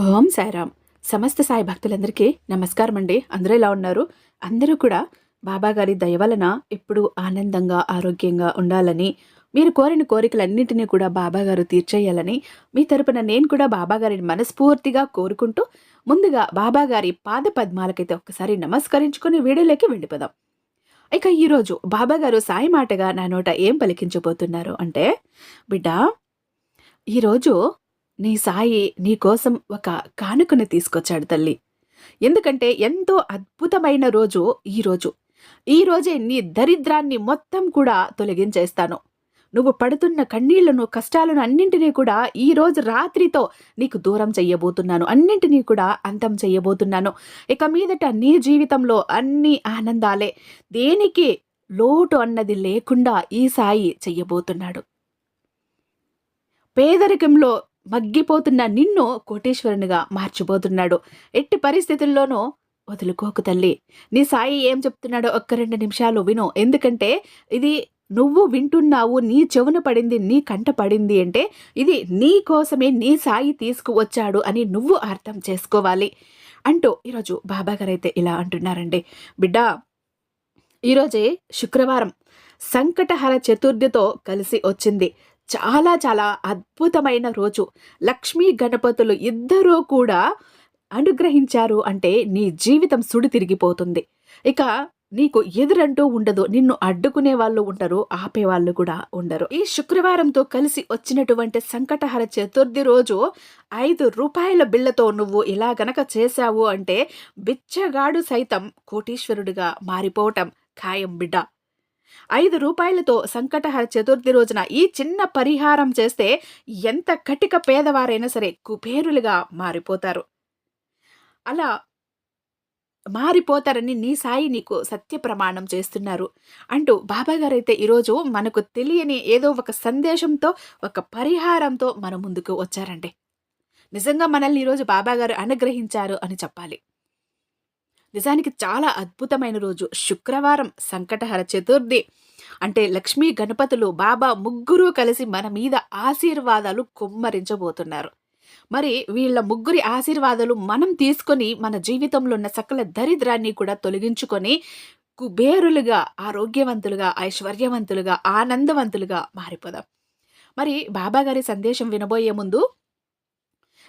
ఓం సాయిరామ్. సమస్త సాయి భక్తులందరికీ నమస్కారం అండి. అందరూ ఎలా ఉన్నారు? అందరూ కూడా బాబాగారి దయ వలన ఎప్పుడూ ఆనందంగా, ఆరోగ్యంగా ఉండాలని, మీరు కోరిన కోరికలన్నింటినీ కూడా బాబాగారు తీర్చేయాలని, మీ తరపున నేను కూడా బాబాగారిని మనస్ఫూర్తిగా కోరుకుంటూ, ముందుగా బాబాగారి పాద పద్మాలకైతే ఒక్కసారి నమస్కరించుకొని వీడియోలోకి వెళ్ళిపోదాం. ఇక ఈరోజు బాబాగారు సాయి మాటగా నా నోట ఏం పలికించబోతున్నారు అంటే, బిడ్డా, ఈరోజు నీ సాయి నీకోసం ఒక కానుకను తీసుకొచ్చాడు తల్లి. ఎందుకంటే ఎంతో అద్భుతమైన రోజు ఈరోజు. ఈరోజే నీ దరిద్రాన్ని మొత్తం కూడా తొలగించేస్తాను. నువ్వు పడుతున్న కన్నీళ్లను, కష్టాలను అన్నింటినీ కూడా ఈరోజు రాత్రితో నీకు దూరం చెయ్యబోతున్నాను. అన్నింటినీ కూడా అంతం చెయ్యబోతున్నాను. ఇక మీదట నీ జీవితంలో అన్ని ఆనందాలే. దేనికి లోటు అన్నది లేకుండా ఈ సాయి చెయ్యబోతున్నాడు. పేదరికంలో మగ్గిపోతున్న నిన్ను కోటీశ్వరునిగా మార్చిపోతున్నాడు. ఎట్టి పరిస్థితుల్లోనూ వదులుకోకు తల్లి. నీ సాయి ఏం చెప్తున్నాడో ఒక్క 2 నిమిషాలు విను. ఎందుకంటే ఇది నువ్వు వింటున్నావు, నీ చెవున పడింది, నీ కంట పడింది అంటే ఇది నీ కోసమే నీ సాయి తీసుకువచ్చాడు అని నువ్వు అర్థం చేసుకోవాలి అంటూ ఈరోజు బాబాగారైతే ఇలా అంటున్నారండి. బిడ్డా, ఈరోజే శుక్రవారం సంకటహర చతుర్థితో కలిసి వచ్చింది. చాలా చాలా అద్భుతమైన రోజు. లక్ష్మీ గణపతులు ఇద్దరూ కూడా అనుగ్రహించారు అంటే నీ జీవితం సుడి తిరిగిపోతుంది. ఇక నీకు ఎదురంటూ ఉండదు. నిన్ను అడ్డుకునే వాళ్ళు ఉండరు, ఆపేవాళ్ళు కూడా ఉండరు. ఈ శుక్రవారంతో కలిసి వచ్చినటువంటి సంకటహర చతుర్థి రోజు ₹5 బిళ్ళతో నువ్వు ఇలా గనక చేశావు అంటే బిచ్చగాడు సైతం కోటీశ్వరుడిగా మారిపోవటం ఖాయం బిడ్డ. ₹5తో సంకటహర చతుర్థి రోజున ఈ చిన్న పరిహారం చేస్తే ఎంత కటిక పేదవారైనా సరే కుబేరులుగా మారిపోతారు. అలా మారిపోతారని నీ సాయి నీకు సత్య ప్రమాణం చేస్తున్నారు అంటూ బాబాగారైతే ఈరోజు మనకు తెలియని ఏదో ఒక సందేశంతో, ఒక పరిహారంతో మన ముందుకు వచ్చారండి. నిజంగా మనల్ని ఈరోజు బాబాగారు అనుగ్రహించారు అని చెప్పాలి. నిజానికి చాలా అద్భుతమైన రోజు. శుక్రవారం సంకటహర చతుర్థి అంటే లక్ష్మీ గణపతులు బాబా ముగ్గురు కలిసి మన మీద ఆశీర్వాదాలు కుమ్మరించబోతున్నారు. మరి వీళ్ళ ముగ్గురి ఆశీర్వాదాలు మనం తీసుకొని మన జీవితంలో ఉన్న సకల దరిద్రాన్ని కూడా తొలగించుకొని కుబేరులుగా, ఆరోగ్యవంతులుగా, ఐశ్వర్యవంతులుగా, ఆనందవంతులుగా మారిపోదాం. మరి బాబాగారి సందేశం వినబోయే ముందు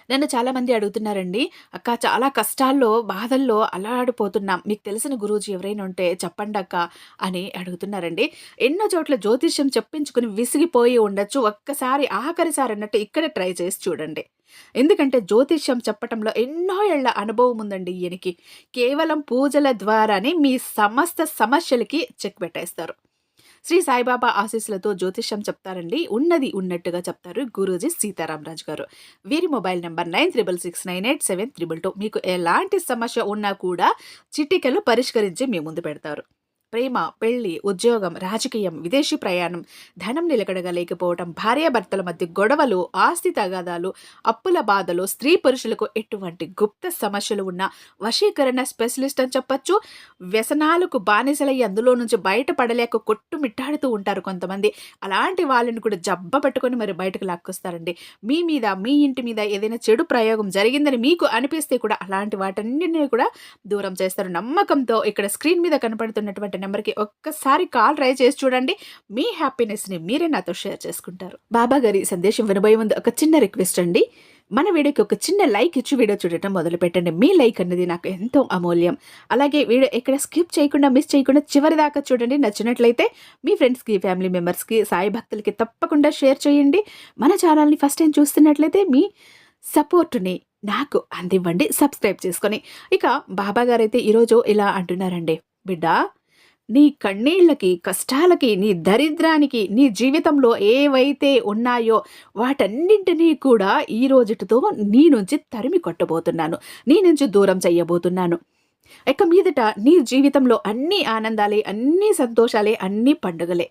నన్ను చాలామంది అడుగుతున్నారండి, అక్క చాలా కష్టాల్లో, బాధల్లో అల్లాడిపోతున్నాం. మీకు తెలిసిన గురూజీ ఎవరైనా ఉంటే చెప్పండి అక్క అని అడుగుతున్నారండి. ఎన్నో చోట్ల జ్యోతిష్యం చెప్పించుకుని విసిగిపోయి ఉండొచ్చు. ఒక్కసారి ఆఖరిసారి అన్నట్టు ఇక్కడ ట్రై చేసి చూడండి. ఎందుకంటే జ్యోతిష్యం చెప్పటంలో ఎన్నో ఏళ్ల అనుభవం ఉందండి ఈయనకి. కేవలం పూజల ద్వారానే మీ సమస్త సమస్యలకి చెక్ పెట్టేస్తారు. శ్రీ సాయిబాబా ఆశీస్సులతో జ్యోతిష్యం చెప్తారండి. ఉన్నది ఉన్నట్టుగా చెప్తారు గురూజీ సీతారామరాజు గారు. వీరి మొబైల్ నెంబర్ 9666987322. మీకు ఎలాంటి సమస్య ఉన్నా కూడా చిటికెలు పరిష్కరించి మీ ముందు పెడతారు. ప్రేమ, పెళ్లి, ఉద్యోగం, రాజకీయం, విదేశీ ప్రయాణం, ధనం నిలకడగా లేకపోవటం, భార్యాభర్తల మధ్య గొడవలు, ఆస్తి తగాదాలు, అప్పుల బాధలు, స్త్రీ పురుషులకు ఎటువంటి గుప్త సమస్యలు ఉన్నా వశీకరణ స్పెషలిస్ట్ అని చెప్పొచ్చు. వ్యసనాలకు బానిసలయ్యి అందులో నుంచి బయటపడలేక కొట్టుమిట్టాడుతూ ఉంటారు కొంతమంది. అలాంటి వాళ్ళని కూడా జబ్బ పట్టుకొని మరి బయటకు లాక్కొస్తారండి. మీ మీద, మీ ఇంటి మీద ఏదైనా చెడు ప్రయోగం జరిగిందని మీకు అనిపిస్తే కూడా అలాంటి వాటన్నిటిని కూడా దూరం చేస్తారు. నమ్మకంతో ఇక్కడ స్క్రీన్ మీద కనపడుతున్నటువంటి నెంబర్కి ఒక్కసారి కాల్ ట్రై చేసి చూడండి. మీ హ్యాపీనెస్ ని మీరే నాతో షేర్ చేసుకుంటారు. బాబా గారి సందేశం వినబోయే ముందు ఒక చిన్న రిక్వెస్ట్ అండి. మన వీడియోకి ఒక చిన్న లైక్ ఇచ్చి వీడియో చూడటం మొదలు పెట్టండి. మీ లైక్ అన్నది నాకు ఎంతో అమూల్యం. అలాగే వీడియో ఎక్కడ స్కిప్ చేయకుండా, మిస్ చేయకుండా చివరి దాకా చూడండి. నచ్చినట్లయితే మీ ఫ్రెండ్స్కి, ఫ్యామిలీ మెంబర్స్కి, సాయి భక్తులకి తప్పకుండా షేర్ చేయండి. మన ఛానల్ని ఫస్ట్ టైం చూస్తున్నట్లయితే మీ సపోర్టుని నాకు అందివ్వండి సబ్స్క్రైబ్ చేసుకొని. ఇక బాబా గారైతే ఈరోజు ఇలా అంటున్నారండి. బిడ్డ, నీ కన్నీళ్ళకి, కష్టాలకి, నీ దరిద్రానికి, నీ జీవితంలో ఏవైతే ఉన్నాయో వాటన్నింటినీ కూడా ఈ రోజుతో నీ నుంచి తరిమి కొట్టబోతున్నాను. నీ నుంచి దూరం చెయ్యబోతున్నాను. ఇక మీదట నీ జీవితంలో అన్ని ఆనందాలే, అన్ని సంతోషాలే, అన్ని పండుగలే.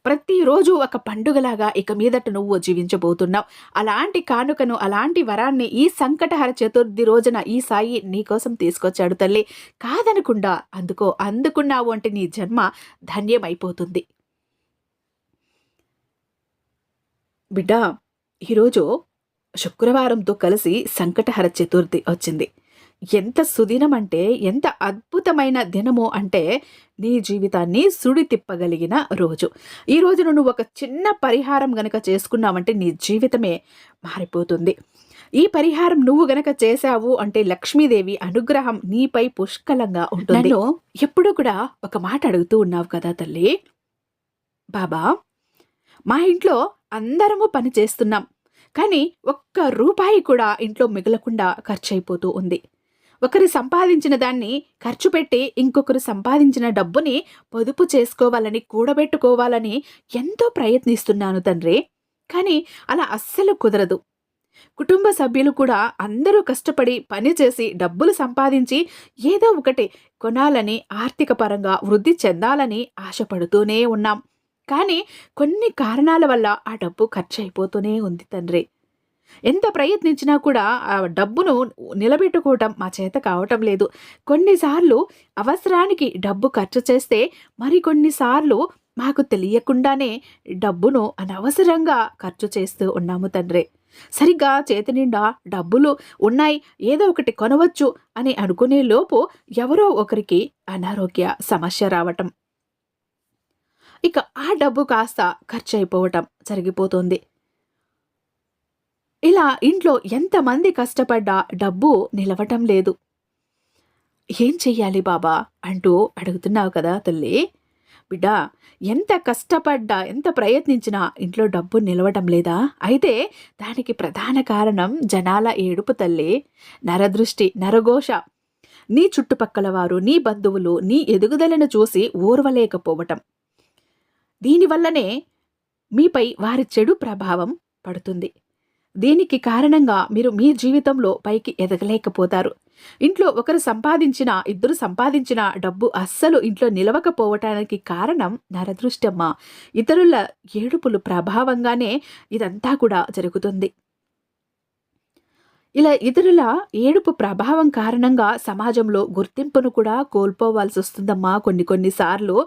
ప్రతిరోజు ఒక పండుగలాగా ఇక మీదట నువ్వు జీవించబోతున్నావు. అలాంటి కానుకను, అలాంటి వరాన్ని ఈ సంకటహర చతుర్థి రోజున ఈ సాయి నీకోసం తీసుకొచ్చాడు తల్లి. కాదనకుండా అందుకో. అందుకున్నావు అంటే నీ జన్మ ధన్యమైపోతుంది. బిడ్డ, ఈరోజు శుక్రవారంతో కలిసి సంకటహర చతుర్థి వచ్చింది. ఎంత సుదినం అంటే, ఎంత అద్భుతమైన దినము అంటే, నీ జీవితాన్ని సుడి తిప్పగలిగిన రోజు. ఈ రోజున నువ్వు ఒక చిన్న పరిహారం గనక చేసుకున్నావంటే నీ జీవితమే మారిపోతుంది. ఈ పరిహారం నువ్వు గనక చేశావు అంటే లక్ష్మీదేవి అనుగ్రహం నీపై పుష్కలంగా ఉంటుంది. నన్ను ఎప్పుడూ కూడా ఒక మాట అడుగుతూ ఉన్నావు కదా తల్లి, బాబా మా ఇంట్లో అందరము పని చేస్తున్నాం, కానీ ఒక్క రూపాయి కూడా ఇంట్లో మిగలకుండా ఖర్చయిపోతూ ఉంది. ఒకరు సంపాదించిన దాన్ని ఖర్చు పెట్టి ఇంకొకరు సంపాదించిన డబ్బుని పొదుపు చేసుకోవాలని, కూడబెట్టుకోవాలని ఎంతో ప్రయత్నిస్తున్నాను తండ్రి. కానీ అలా అస్సలు కుదరదు. కుటుంబ సభ్యులు కూడా అందరూ కష్టపడి పనిచేసి డబ్బులు సంపాదించి ఏదో ఒకటి కొనాలని, ఆర్థిక పరంగా వృద్ధి చెందాలని ఆశపడుతూనే ఉన్నాం. కానీ కొన్ని కారణాల వల్ల ఆ డబ్బు ఖర్చయిపోతూనే ఉంది తండ్రి. ఎంత ప్రయత్నించినా కూడా ఆ డబ్బును నిలబెట్టుకోవటం మా చేత కావటం లేదు. కొన్నిసార్లు అవసరానికి డబ్బు ఖర్చు చేస్తే, మరికొన్నిసార్లు మాకు తెలియకుండానే డబ్బును అనవసరంగా ఖర్చు చేస్తూ ఉన్నాము తండ్రి. సరిగ్గా చేతి నిండా డబ్బులు ఉన్నాయి, ఏదో ఒకటి కొనవచ్చు అని అనుకునే లోపు ఎవరో ఒకరికి అనారోగ్య సమస్య రావటం, ఇక ఆ డబ్బు కాస్త ఖర్చయిపోవటం జరిగిపోతుంది. ఇలా ఇంట్లో ఎంతమంది కష్టపడ్డా డబ్బు నిలవటం లేదు. ఏం చెయ్యాలి బాబా అంటూ అడుగుతున్నావు కదా తల్లి. బిడ్డా, ఎంత కష్టపడ్డా, ఎంత ప్రయత్నించినా ఇంట్లో డబ్బు నిలవటం లేదా? అయితే దానికి ప్రధాన కారణం జనాల ఏడుపు తల్లి, నరదృష్టి, నరఘోష. నీ చుట్టుపక్కల వారు, నీ బంధువులు నీ ఎదుగుదలను చూసి ఓర్వలేకపోవటం. దీనివల్లనే మీపై వారి చెడు ప్రభావం పడుతుంది. దీనికి కారణంగా మీరు మీ జీవితంలో పైకి ఎదగలేకపోతారు. ఇంట్లో ఒకరు సంపాదించిన, ఇద్దరు సంపాదించిన డబ్బు అస్సలు ఇంట్లో నిలవకపోవటానికి కారణం నరదృష్టమ్మ. ఇతరుల ఏడుపులు ప్రభావంగానే ఇదంతా కూడా జరుగుతుంది. ఇలా ఇతరుల ఏడుపు ప్రభావం కారణంగా సమాజంలో గుర్తింపును కూడా కోల్పోవాల్సి వస్తుందమ్మా. కొన్నిసార్లు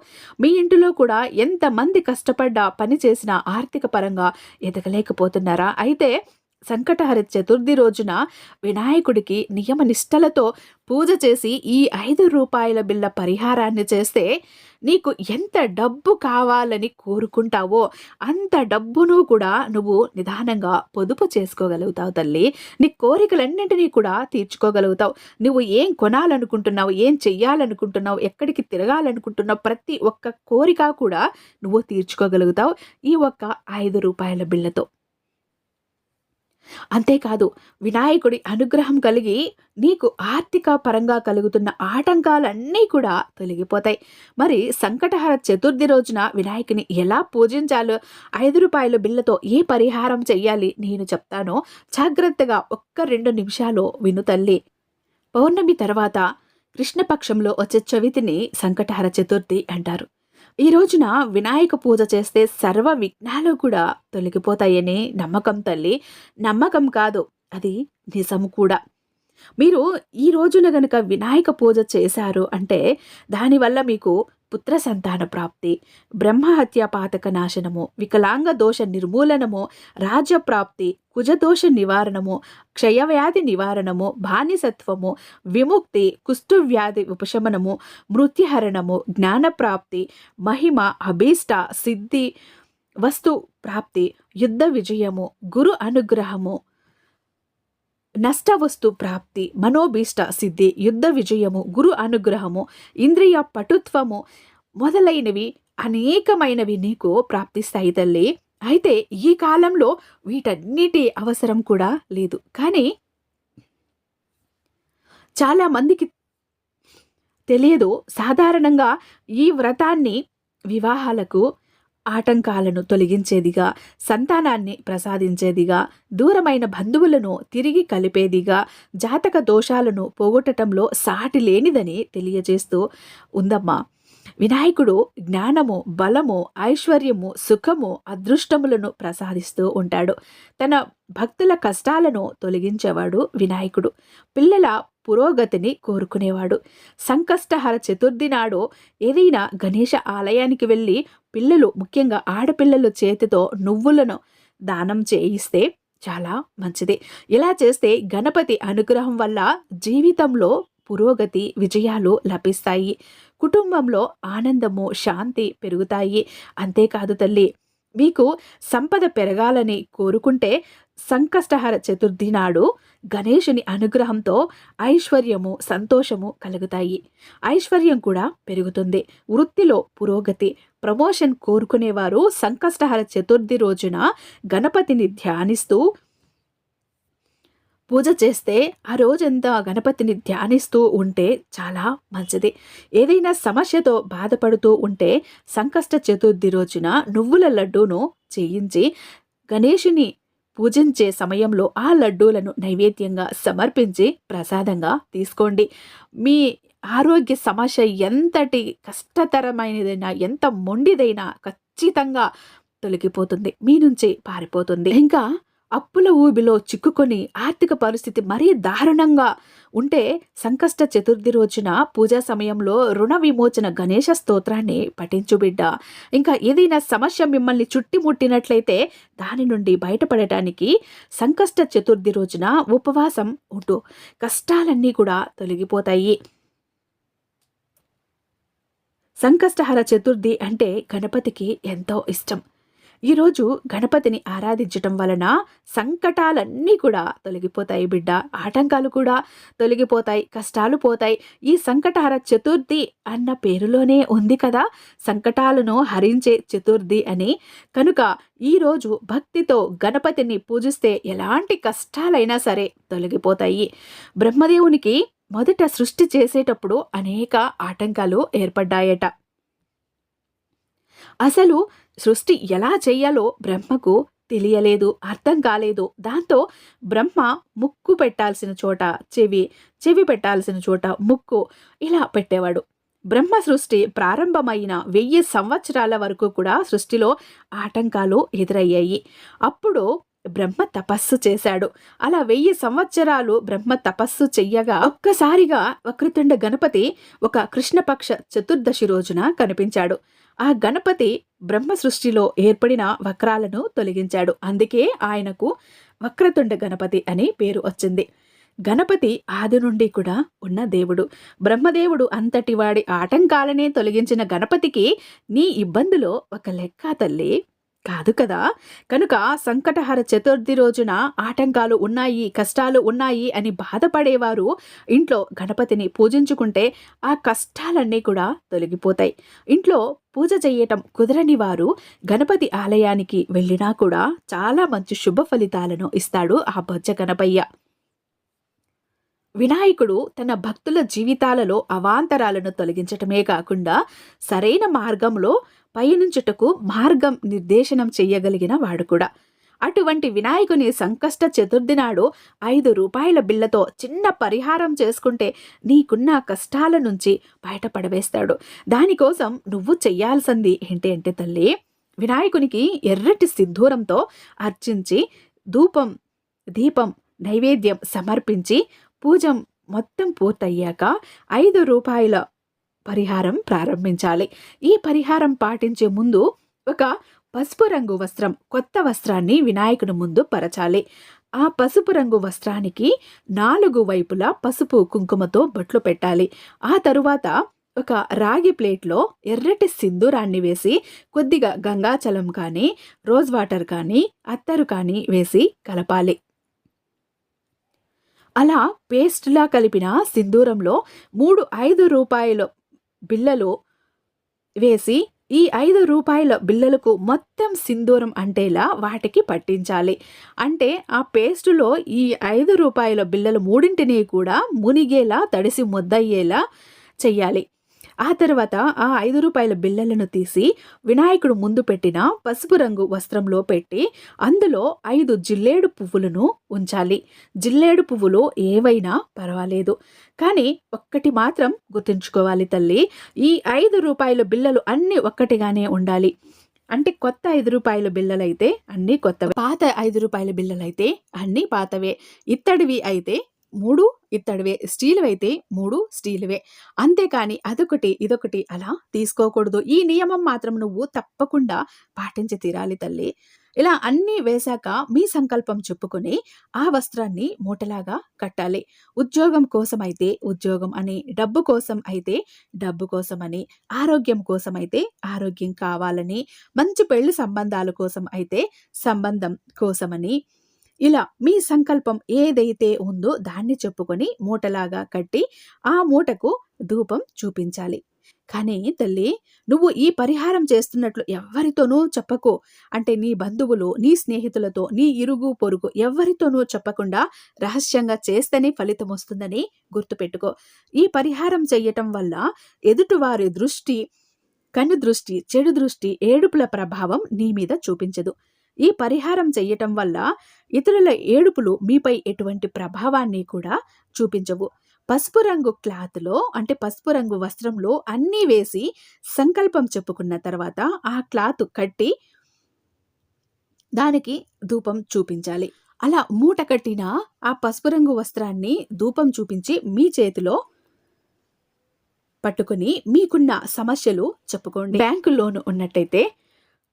మీ ఇంటిలో కూడా ఎంతమంది కష్టపడ్డా పని చేసినా ఆర్థిక పరంగా ఎదగలేకపోతున్నారా? అయితే సంకటహర చతుర్థి రోజున వినాయకుడికి నియమనిష్టలతో పూజ చేసి ఈ 5 రూపాయల బిళ్ళ పరిహారాన్ని చేస్తే నీకు ఎంత డబ్బు కావాలని కోరుకుంటావో అంత డబ్బును కూడా నువ్వు నిదానంగా పొదుపు చేసుకోగలుగుతావు తల్లి. నీ కోరికలన్నింటినీ కూడా తీర్చుకోగలుగుతావు. నువ్వు ఏం కొనాలనుకుంటున్నావు, ఏం చెయ్యాలనుకుంటున్నావు, ఎక్కడికి తిరగాలనుకుంటున్నావు, ప్రతి ఒక్క కోరిక కూడా నువ్వు తీర్చుకోగలుగుతావు ఈ ఒక్క 5 రూపాయల బిళ్ళతో. అంతేకాదు, వినాయకుడి అనుగ్రహం కలిగి నీకు ఆర్థిక పరంగా కలుగుతున్న ఆటంకాలన్నీ కూడా తొలగిపోతాయి. మరి సంకటహర చతుర్థి రోజున వినాయకుని ఎలా పూజించాలో, 5 రూపాయల బిళ్ళతో ఏ పరిహారం చెయ్యాలి నేను చెప్తానో జాగ్రత్తగా ఒక్క 2 నిమిషాలు విను తల్లి. పౌర్ణమి తర్వాత కృష్ణపక్షంలో వచ్చే చవితిని సంకటహర చతుర్థి అంటారు. ఈ రోజున వినాయక పూజ చేస్తే సర్వ విఘ్నాలు కూడా తొలగిపోతాయని నమ్మకం తల్లి. నమ్మకం కాదు, అది నిజం కూడా. మీరు ఈ రోజున గనక వినాయక పూజ చేశారు అంటే దానివల్ల మీకు పుత్ర సంతాన ప్రాప్తి, బ్రహ్మహత్య పాతక నాశనము, వికలాంగ దోష నిర్మూలనము, రాజ్యప్రాప్తి, కుజదోష నివారణము, క్షయవ్యాధి నివారణము, బానిసత్వము, విముక్తి, కుష్ఠవ్యాధి ఉపశమనము, మృత్యుహరణము, జ్ఞానప్రాప్తి, మహిమ, అభీష్ట సిద్ధి, వస్తు ప్రాప్తి, యుద్ధ విజయము, గురు అనుగ్రహము, నష్టవస్తు ప్రాప్తి, మనోభీష్ట సిద్ధి, యుద్ధ విజయము, గురు అనుగ్రహము, ఇంద్రియ పటుత్వము మొదలైనవి అనేకమైనవి నీకు ప్రాప్తిస్తాయి తల్లి. అయితే ఈ కాలంలో వీటన్నిటి అవసరం కూడా లేదు. కానీ చాలా మందికి తెలియదు. సాధారణంగా ఈ వ్రతాన్ని వివాహాలకు ఆటంకాలను తొలగించేదిగా, సంతానాన్ని ప్రసాదించేదిగా, దూరమైన బంధువులను తిరిగి కలిపేదిగా, జాతక దోషాలను పోగొట్టడంలో సాటి లేనిదని తెలియజేస్తూ ఉందమ్మా. వినాయకుడు జ్ఞానము, బలము, ఐశ్వర్యము, సుఖము, అదృష్టములను ప్రసాదిస్తూ ఉంటాడు. తన భక్తుల కష్టాలను తొలగించేవాడు వినాయకుడు. పిల్లల పురోగతిని కోరుకునేవాడు. సంకష్టహర చతుర్థి నాడు ఏదైనా గణేష ఆలయానికి వెళ్ళి పిల్లలు, ముఖ్యంగా ఆడపిల్లలు చేతితో నువ్వులను దానం చేయిస్తే చాలా మంచిది. ఇలా చేస్తే గణపతి అనుగ్రహం వల్ల జీవితంలో పురోగతి, విజయాలు లభిస్తాయి. కుటుంబంలో ఆనందము, శాంతి పెరుగుతాయి. అంతేకాదు తల్లి, మీకు సంపద పెరగాలని కోరుకుంటే సంకష్టహర చతుర్థి నాడు గణేశుని అనుగ్రహంతో ఐశ్వర్యము, సంతోషము కలుగుతాయి. ఐశ్వర్యం కూడా పెరుగుతుంది. వృత్తిలో పురోగతి, ప్రమోషన్ కోరుకునేవారు సంకష్టహర చతుర్థి రోజున గణపతిని ధ్యానిస్తూ పూజ చేస్తే, ఆ రోజంతా గణపతిని ధ్యానిస్తూ ఉంటే చాలా మంచిది. ఏదైనా సమస్యతో బాధపడుతూ ఉంటే సంకష్ట చతుర్థి రోజున నువ్వుల లడ్డూను చేయించి గణేశుని పూజించే సమయంలో ఆ లడ్డూలను నైవేద్యంగా సమర్పించి ప్రసాదంగా తీసుకోండి. మీ ఆరోగ్య సమస్య ఎంతటి కష్టతరమైనదైనా, ఎంత మొండిదైనా ఖచ్చితంగా తొలగిపోతుంది, మీ నుంచి పారిపోతుంది. ఇంకా అప్పుల ఊబిలో చిక్కుకొని ఆర్థిక పరిస్థితి మరీ దారుణంగా ఉంటే సంకష్ట చతుర్థి రోజున పూజా సమయంలో రుణ విమోచన గణేశ స్తోత్రాన్ని పఠించు బిడ్డ. ఇంకా ఏదైనా సమస్య మిమ్మల్ని చుట్టిముట్టినట్లయితే దాని నుండి బయటపడటానికి సంకష్ట చతుర్థి రోజున ఉపవాసం ఉంటూ కష్టాలన్నీ కూడా తొలగిపోతాయి. సంకష్టహర చతుర్థి అంటే గణపతికి ఎంతో ఇష్టం. ఈరోజు గణపతిని ఆరాధించటం వలన సంకటాలన్నీ కూడా తొలగిపోతాయి బిడ్డ. ఆటంకాలు కూడా తొలగిపోతాయి, కష్టాలు పోతాయి. ఈ సంకటహర చతుర్థి అన్న పేరులోనే ఉంది కదా, సంకటాలను హరించే చతుర్థి అని. కనుక ఈరోజు భక్తితో గణపతిని పూజిస్తే ఎలాంటి కష్టాలైనా సరే తొలగిపోతాయి. బ్రహ్మదేవునికి మొదట సృష్టి చేసేటప్పుడు అనేక ఆటంకాలు ఏర్పడ్డాయట. అసలు సృష్టి ఎలా చెయ్యాలో బ్రహ్మకు తెలియలేదు, అర్థం కాలేదు. దాంతో బ్రహ్మ ముక్కు పెట్టాల్సిన చోట చెవి, చెవి పెట్టాల్సిన చోట ముక్కు, ఇలా పెట్టేవాడు. బ్రహ్మ సృష్టి ప్రారంభమైన 1000 సంవత్సరాల వరకు కూడా సృష్టిలో ఆటంకాలు ఎదురయ్యాయి. అప్పుడు బ్రహ్మ తపస్సు చేశాడు. అలా 1000 సంవత్సరాలు బ్రహ్మ తపస్సు చెయ్యగా ఒక్కసారిగా వక్రతుండ గణపతి ఒక కృష్ణపక్ష చతుర్దశి రోజున కనిపించాడు. ఆ గణపతి బ్రహ్మ సృష్టిలో ఏర్పడిన వక్రాలను తొలగించాడు. అందుకే ఆయనకు వక్రతుండ గణపతి అని పేరు వచ్చింది. గణపతి ఆది నుండి కూడా ఉన్న దేవుడు. బ్రహ్మదేవుడు అంతటి వాడి ఆటంకాలనే తొలగించిన గణపతికి నీ ఇబ్బందులో ఒక లెక్క తల్లి కాదు కదా. కనుక సంకటహర చతుర్థి రోజున ఆటంకాలు ఉన్నాయి, కష్టాలు ఉన్నాయి అని బాధపడేవారు ఇంట్లో గణపతిని పూజించుకుంటే ఆ కష్టాలన్నీ కూడా తొలగిపోతాయి. ఇంట్లో పూజ చేయటం కుదరని వారు గణపతి ఆలయానికి వెళ్ళినా కూడా చాలా మంచి శుభ ఫలితాలను ఇస్తాడు ఆ బొజ్జ గణపయ్య. వినాయకుడు తన భక్తుల జీవితాలలో అవాంతరాలను తొలగించటమే కాకుండా సరైన మార్గంలో పయనించుటకు మార్గం నిర్దేశనం చెయ్యగలిగిన వాడు కూడా. అటువంటి వినాయకుని సంకష్ట చతుర్థి నాడు 5 రూపాయల బిళ్ళతో చిన్న పరిహారం చేసుకుంటే నీకున్న కష్టాల నుంచి బయటపడవేస్తాడు. దానికోసం నువ్వు చెయ్యాల్సింది ఏంటి అంటే తల్లి, వినాయకునికి ఎర్రటి సింధూరంతో అర్చించి ధూపం, దీపం, నైవేద్యం సమర్పించి పూజ మొత్తం పూర్తయ్యాక 5 రూపాయల పరిహారం ప్రారంభించాలి. ఈ పరిహారం పాటించే ముందు ఒక పసుపు రంగు వస్త్రం, కొత్త వస్త్రాన్ని వినాయకుని ముందు పరచాలి. ఆ పసుపు రంగు వస్త్రానికి 4 వైపులా పసుపు కుంకుమతో బొట్లు పెట్టాలి. ఆ తరువాత ఒక రాగి ప్లేట్లో ఎర్రటి సింధూరాన్ని వేసి కొద్దిగా గంగాచలం కానీ, రోజ్ వాటర్ కానీ, అత్తరు కానీ వేసి కలపాలి. అలా పేస్ట్లా కలిపిన సింధూరంలో 3 5 రూపాయల బిళ్ళలు వేసి ఈ 5 రూపాయల బిళ్ళలకు మొత్తం సింధూరం అంటేలా వాటికి పట్టించాలి. అంటే ఆ పేస్టులో ఈ 5 రూపాయల బిళ్ళలు మూడింటిని కూడా మునిగేలా, తడిసి ముద్దయ్యేలా చెయ్యాలి. ఆ తర్వాత ఆ 5 రూపాయల బిళ్ళలను తీసి వినాయకుడు ముందు పెట్టిన పసుపు రంగు వస్త్రంలో పెట్టి అందులో 5 జిల్లేడు పువ్వులను ఉంచాలి. జిల్లేడు పువ్వులు ఏవైనా పర్వాలేదు, కానీ ఒక్కటి మాత్రం గుర్తుంచుకోవాలి తల్లి, ఈ 5 రూపాయల బిళ్ళలు అన్నీ ఒక్కటిగానే ఉండాలి. అంటే కొత్త 5 రూపాయల బిళ్ళలైతే అన్నీ కొత్తవే, పాత 5 రూపాయల బిళ్ళలైతే అన్నీ పాతవే, ఇత్తడివి అయితే 3 ఇత్తడివే, స్టీలువైతే 3 స్టీలువే. అంతేకాని అదొకటి, ఇదొకటి అలా తీసుకోకూడదు. ఈ నియమం మాత్రం నువ్వు తప్పకుండా పాటించి తీరాలి తల్లి. ఇలా అన్నీ వేశాక మీ సంకల్పం చెప్పుకొని ఆ వస్త్రాన్ని మూటలాగా కట్టాలి. ఉద్యోగం కోసమైతే ఉద్యోగం అని, డబ్బు కోసం అయితే డబ్బు కోసమని, ఆరోగ్యం కోసమైతే ఆరోగ్యం కావాలని, మంచి పెళ్లి సంబంధాల కోసం అయితే సంబంధం కోసమని, ఇలా మీ సంకల్పం ఏదైతే ఉందో దాన్ని చెప్పుకొని మూటలాగా కట్టి ఆ మూటకు ధూపం చూపించాలి. కానీ తల్లి, నువ్వు ఈ పరిహారం చేస్తున్నట్లు ఎవ్వరితోనూ చెప్పకు. అంటే నీ బంధువులు, నీ స్నేహితులతో, నీ ఇరుగు పొరుగు ఎవ్వరితోనూ చెప్పకుండా రహస్యంగా చేస్తేనే ఫలితం వస్తుందని గుర్తుపెట్టుకో. ఈ పరిహారం చెయ్యటం వల్ల ఎదుటివారి దృష్టి, కను దృష్టి, చెడు దృష్టి, ఏడుపుల ప్రభావం నీ మీద చూపించదు. ఈ పరిహారం చెయ్యటం వల్ల ఇతరుల ఏడుపులు మీపై ఎటువంటి ప్రభావాన్ని కూడా చూపించవు. పసుపు రంగు క్లాత్‌లో, అంటే పసుపు రంగు వస్త్రంలో అన్నీ వేసి సంకల్పం చెప్పుకున్న తర్వాత ఆ క్లాత్ కట్టి దానికి ధూపం చూపించాలి. అలా మూట కట్టిన ఆ పసుపు రంగు వస్త్రాన్ని ధూపం చూపించి మీ చేతిలో పట్టుకొని మీకున్న సమస్యలు చెప్పుకోండి. బ్యాంకు లోన్ ఉన్నట్టయితే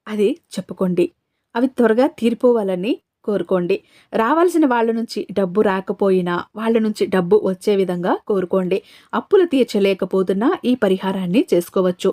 అది చెప్పుకోండి. అవి త్వరగా తీరిపోవాలని కోరుకోండి. రావాల్సిన వాళ్ళ నుంచి డబ్బు రాకపోయినా వాళ్ళ నుంచి డబ్బు వచ్చే విధంగా కోరుకోండి. అప్పులు తీర్చలేకపోతున్నా ఈ పరిహారాన్ని చేసుకోవచ్చు.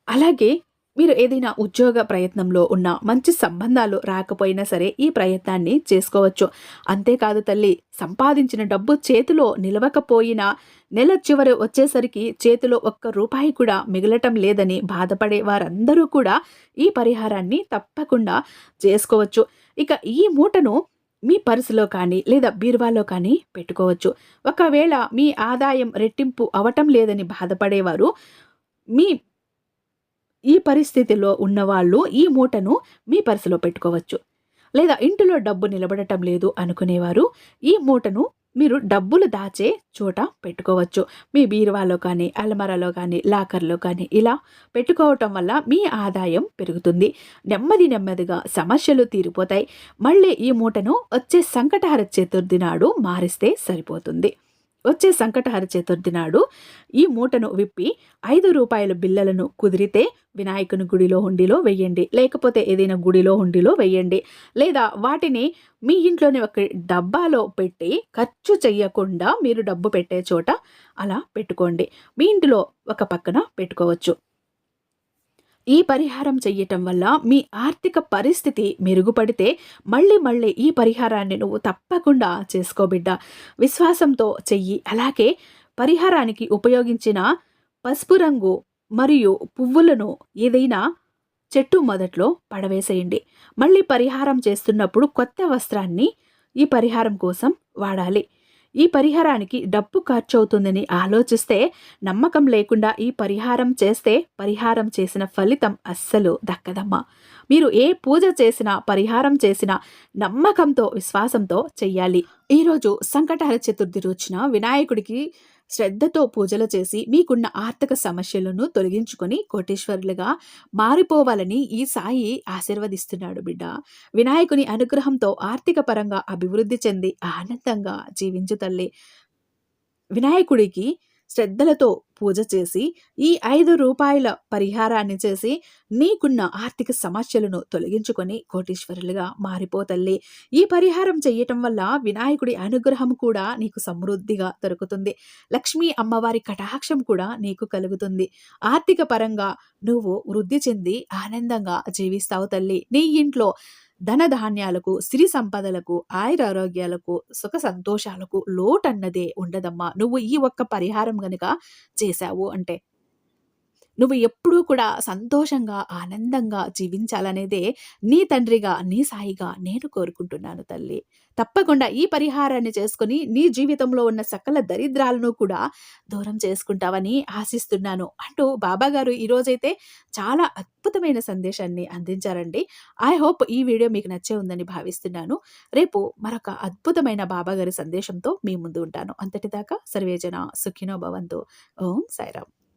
అలాగే మీరు ఏదైనా ఉద్యోగ ప్రయత్నంలో ఉన్న, మంచి సంబంధాలు రాకపోయినా సరే ఈ ప్రయత్నాన్ని చేసుకోవచ్చు. అంతేకాదు తల్లి, సంపాదించిన డబ్బు చేతిలో నిలవకపోయినా నెల చివరి వచ్చేసరికి చేతిలో ఒక్క రూపాయి కూడా మిగలటం లేదని బాధపడే వారందరూ కూడా ఈ పరిహారాన్ని తప్పకుండా చేసుకోవచ్చు. ఇక ఈ మూటను మీ పర్సులో కానీ లేదా బీరువాలో కానీ పెట్టుకోవచ్చు. ఒకవేళ మీ ఆదాయం రెట్టింపు అవటం లేదని బాధపడేవారు, మీ ఈ పరిస్థితిలో ఉన్నవాళ్ళు ఈ మూటను మీ పర్సులో పెట్టుకోవచ్చు. లేదా ఇంటిలో డబ్బు నిలబడటం లేదు అనుకునేవారు ఈ మూటను మీరు డబ్బులు దాచే చోట పెట్టుకోవచ్చు. మీ బీరువాలో కానీ, అల్మారాలో కానీ, లాకర్లో కానీ ఇలా పెట్టుకోవటం వల్ల మీ ఆదాయం పెరుగుతుంది. నెమ్మదిగా సమస్యలు తీరిపోతాయి. మళ్ళీ ఈ మూటను వచ్చే సంకటహర చతుర్థి నాడు మారిస్తే సరిపోతుంది. వచ్చే సంకటహర చతుర్థి నాడు ఈ మూటను విప్పి రూ. 5 బిళ్ళలను కుదిరితే వినాయకుని గుడిలో హుండీలో వెయ్యండి. లేకపోతే ఏదైనా గుడిలో హుండీలో వెయ్యండి. లేదా వాటిని మీ ఇంట్లోని ఒక డబ్బాలో పెట్టి ఖర్చు చెయ్యకుండా మీరు డబ్బు పెట్టే చోట అలా పెట్టుకోండి. మీ ఇంటిలో ఒక పక్కన పెట్టుకోవచ్చు. ఈ పరిహారం చెయ్యటం వల్ల మీ ఆర్థిక పరిస్థితి మెరుగుపడితే మళ్ళీ ఈ పరిహారాన్ని నువ్వు తప్పకుండా చేసుకో బిడ్డ. విశ్వాసంతో చెయ్యి. అలాగే పరిహారానికి ఉపయోగించిన పసుపు రంగు మరియు పువ్వులను ఏదైనా చెట్టు మొదట్లో పడవేసేయండి. మళ్ళీ పరిహారం చేస్తున్నప్పుడు కొత్త వస్త్రాన్ని ఈ పరిహారం కోసం వాడాలి. ఈ పరిహారానికి డబ్బు ఖర్చవుతుందని ఆలోచిస్తే, నమ్మకం లేకుండా ఈ పరిహారం చేస్తే పరిహారం చేసిన ఫలితం అస్సలు దక్కదమ్మా. మీరు ఏ పూజ చేసినా, పరిహారం చేసినా నమ్మకంతో, విశ్వాసంతో చెయ్యాలి. ఈరోజు సంకటహర చతుర్థి రోజున వినాయకుడికి శ్రద్ధతో పూజలు చేసి మీకున్న ఆర్థిక సమస్యలను తొలగించుకొని కోటీశ్వరులుగా మారిపోవాలని ఈ సాయి ఆశీర్వదిస్తున్నాడు బిడ్డ. వినాయకుని అనుగ్రహంతో ఆర్థిక పరంగా అభివృద్ధి చెంది ఆనందంగా జీవించు తల్లి. వినాయకుడికి శ్రద్ధలతో పూజ చేసి ఈ రూ. 5 పరిహారాన్ని చేసి నీకున్న ఆర్థిక సమస్యలను తొలగించుకొని కోటీశ్వరులుగా మారిపోతల్లి. ఈ పరిహారం చెయ్యటం వల్ల వినాయకుడి అనుగ్రహం కూడా నీకు సమృద్ధిగా దొరుకుతుంది. లక్ష్మీ అమ్మవారి కటాక్షం కూడా నీకు కలుగుతుంది. ఆర్థిక పరంగా నువ్వు వృద్ధి చెంది ఆనందంగా జీవిస్తావు తల్లి. నీ ఇంట్లో ధనధాన్యాలకు, సిరి సంపదలకు, ఆయురారోగ్యాలకు, సుఖ సంతోషాలకు లోటన్నదే ఉండదమ్మా. నువ్వు ఈ ఒక్క పరిహారం గనుక చేశావు అంటే నువ్వు ఎప్పుడూ కూడా సంతోషంగా, ఆనందంగా జీవించాలనేదే నీ తండ్రిగా, నీ సాయిగా నేను కోరుకుంటున్నాను తల్లి. తప్పకుండా ఈ పరిహారాన్ని చేసుకొని నీ జీవితంలో ఉన్న సకల దరిద్రాలను కూడా దూరం చేసుకుంటావని ఆశిస్తున్నాను అంటూ బాబాగారు ఈరోజైతే చాలా అద్భుతమైన సందేశాన్ని అందించారండి. ఐ హోప్ ఈ వీడియో మీకు నచ్చే ఉందని భావిస్తున్నాను. రేపు మరొక అద్భుతమైన బాబాగారి సందేశంతో మీ ముందు ఉంటాను. అంతటిదాకా సర్వేజన సుఖినో భవంతు. ఓం సాయిరాం.